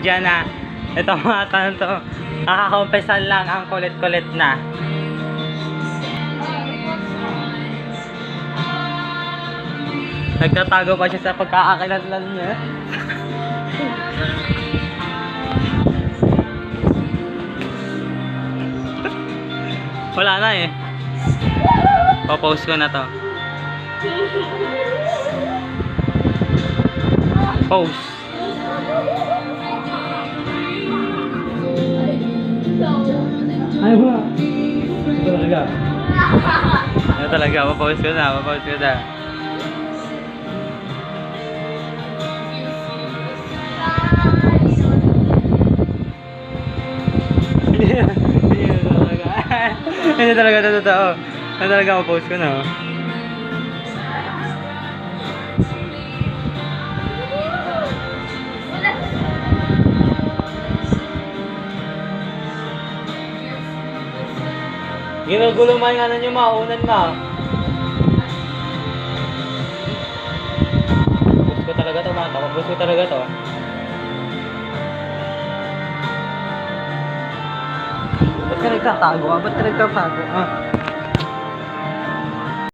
dyan na ito mga tanong to. Nakakumpesan lang ang kulit-kulit na. Nagtatago pa siya sa pagkakakilanlan niya. Wala na eh. Papost ko na to. Post. Ay ba? Ito talaga. Ito talaga. Papost ko na. Papost ko na. Hindi talaga ito totoo. Hindi talaga papost ko na. Ginugulo man nga na nyo maunan ma. Post ko talaga to mata. Post ko talaga to. Ba't ka nagtatago? Ba't ka nagtatago?